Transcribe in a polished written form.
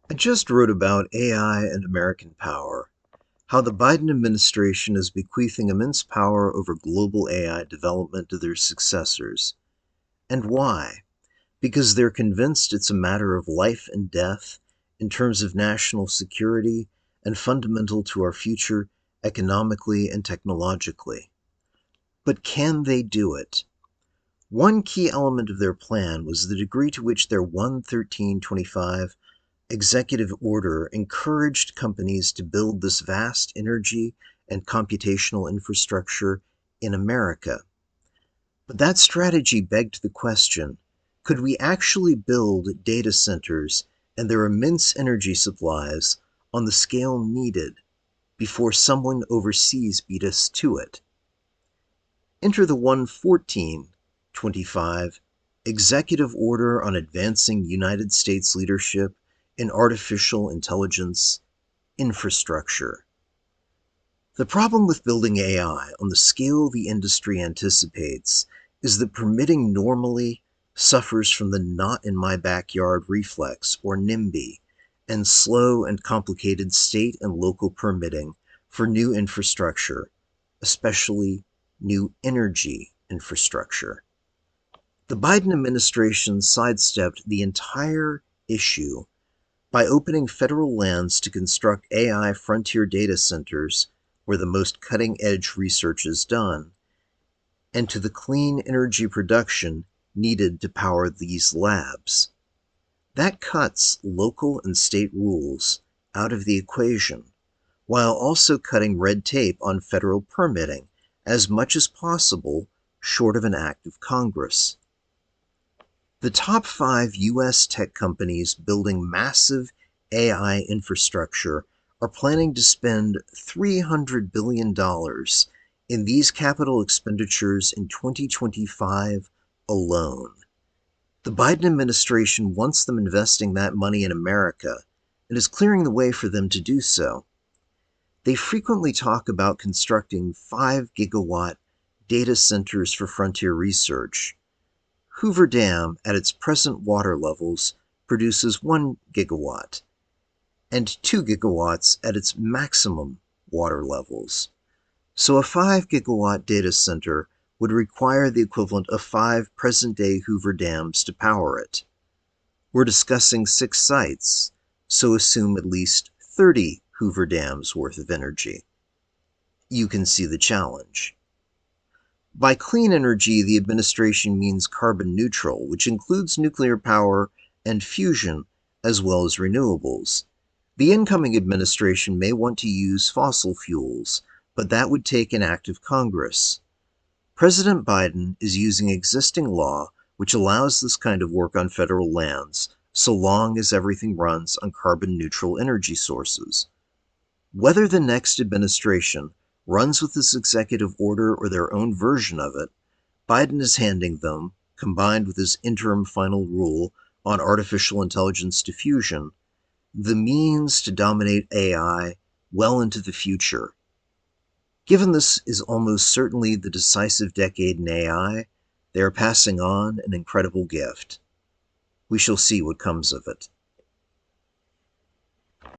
I just wrote about AI and American power, how the Biden administration is bequeathing immense power over global AI development to their successors. And why? Because they're convinced it's a matter of life and death in terms of national security and fundamental to our future economically and technologically. But can they do it? One key element of their plan was the degree to which their 11325 executive order encouraged companies to build this vast energy and computational infrastructure in America. But that strategy begged the question, could we actually build data centers and their immense energy supplies on the scale needed before someone overseas beat us to it? Enter the 11425 Executive Order on Advancing United States Leadership in Artificial Intelligence Infrastructure. The problem with building AI on the scale the industry anticipates is that permitting normally suffers from the not in my backyard reflex, or NIMBY, and slow and complicated state and local permitting for new infrastructure, especially new energy infrastructure. The Biden administration sidestepped the entire issue by opening federal lands to construct AI frontier data centers where the most cutting-edge research is done, and to the clean energy production needed to power these labs. That cuts local and state rules out of the equation, while also cutting red tape on federal permitting as much as possible short of an act of Congress. The top 5 U.S. tech companies building massive AI infrastructure are planning to spend $300 billion in these capital expenditures in 2025 alone. The Biden administration wants them investing that money in America and is clearing the way for them to do so. They frequently talk about constructing 5-gigawatt data centers for frontier research. Hoover Dam, at its present water levels, produces 1 gigawatt, and 2 gigawatts at its maximum water levels. So a 5-gigawatt data center would require the equivalent of 5 present-day Hoover Dams to power it. We're discussing 6 sites, so assume at least 30 Hoover Dams worth of energy. You can see the challenge. By clean energy, the administration means carbon neutral, which includes nuclear power and fusion, as well as renewables. The incoming administration may want to use fossil fuels, but that would take an act of Congress. President Biden is using existing law which allows this kind of work on federal lands, so long as everything runs on carbon-neutral energy sources. Whether the next administration runs with this executive order or their own version of it, Biden is handing them, combined with his interim final rule on artificial intelligence diffusion, the means to dominate AI well into the future. Given this is almost certainly the decisive decade in AI, they are passing on an incredible gift. We shall see what comes of it.